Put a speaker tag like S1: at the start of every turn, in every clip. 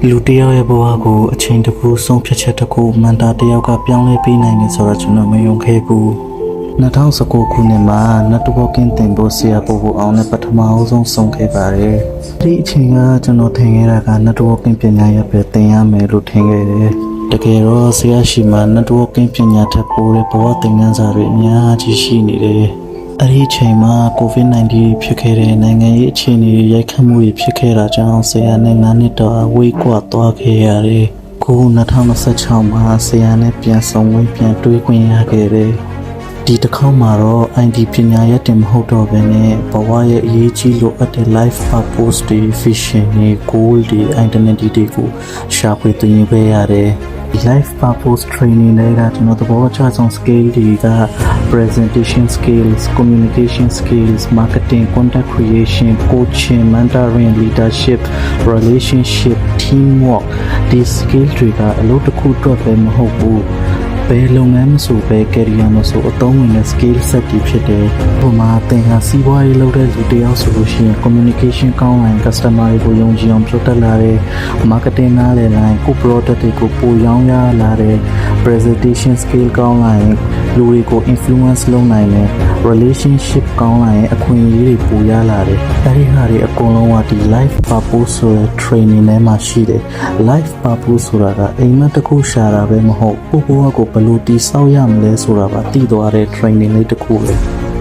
S1: လူတယောက်ရဲ့ဘဝကိုအချိန်တစ်ခုဆုံးဖြတ်ချက်တစ်ခုမန်တာတယောက်ကပြောင်းလဲပေးနိုင်တယ်ဆိုတော့ကျွန်တော်မယုံခဲ့ဘူး2019ခုနှစ်မှာ networking သင်ဖို့ဆရာပို့ဖို့အောင်နဲ့ပထမအဆုံးဆုံးခဲ့ပါတယ်ဒီအချိန်ကကျွန်တော်ထင်ခဲ့တာက networking ပညာရပ်ပဲသင်ရမယ်လို့ထင်ခဲ့တယ်တကယ်တော့ဆရာရှိမှ networking ပညာထက်ပိုတဲ့ဘဝသင်ခန်းစာတွေအများကြီးရှိနေတယ်အဲ့ဒီအချိန်မှာ COVID-19 ဖြစ်ခဲ့တဲ့နိုင်ငံရေးအခြေအနေရိုက်ခတ်မှုတွေဖြစ်ခဲ့တာကြောင့်ဆရာနဲ့9နှစ်တော့ဝေးကွာသွားခဲ့ရတယ်။ခု2026မှာဆရာနဲ့ပြန်ဆောင်ဝေးပြန်တွေ့ခွင့်ရခဲ့တယ်။ဒီတစ်ခေါက်မှာတော့ ID ပညာရပ်တင်မဟုတ်တော့ဘဲနဲ့ဘဝရဲ့အရေးကြီးလိုအပ်တဲ့ life purpose တွေ vision တွေ goal တွေ identity တွေကိုရှာဖွေသင်ယူခဲ့ရတယ်။ life purpose training တွေကကျွန်တော်သဘောကျဆုံး skill တွေက presentation skills, communication skills, marketing, content creation, coaching, mentoring, leadership, relationship, teamwork ဒီ skill တွေကအလုပ်တစ်ခုအတွက်ပဲမဟုတ်ဘူးဘယ်လုပ်ငန်းမဆိုပဲ career မဆိုအသုံးဝင်တဲ့ skill set တွေဖြစ်တယ်။ဥပမာသင်ဟာစီးပွားရေးလုပ်တဲ့လူတစ်ယောက်ဆိုလို့ရှိရင် communication ကောင်းရင် customer တွေကိုယုံကြည်အောင်ပြောတတ်လာတယ်။ marketing နားလည်လာရင်ကို product တွေကိုပိုရောင်းရလာတယ်။ presentation skill ကောင်းလာရင်လူတွေကို influence လုပ်နိုင်တယ်။ relationship ကောင်းလာရင်အခွင့်အရေးတွေပိုရလာတယ်။အဲဒီဟာတွေအကုန်လုံးကဒီ life purpose ဆိုတဲ့ training ထဲမှာရှိတယ်။ life purpose ဆိုတာကအိမ်မက်တစ်ခုရှာတာပဲမဟုတ်ကိုယ့်ဘဝကိုဘယ်လိုတည်ဆောက်ရမလဲဆိုတာပါသိသွားတဲ့ training လေးတစ်ခုပဲ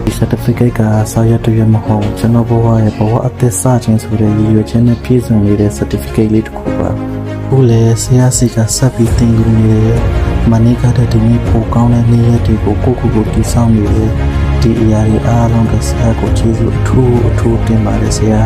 S1: ဒီ certificate ကစာရွက်တရွက်မဟုတ်ကျွန်တော်ဘဝရဲ့ဘဝအသက်စခြင်းဆိုတဲ့ရည်ရွယ်ချက်နဲ့ပြည့်စုံနေတဲ့ certificate လေးတစ်ခုပါခုလေဆရာစီကဆက်ပြီးသင်ယူနေတယ်မနေ့ကတည်းကဒီနေ့ပိုကောင်းတဲ့နေ့ရက်တွေကိုကိုတည်ဆောက်နေတယ်ဒီအရာတွေအားလုံးကဆရာကိုကျေးဇူးအထူးတင်ပါတယ်ဆရာ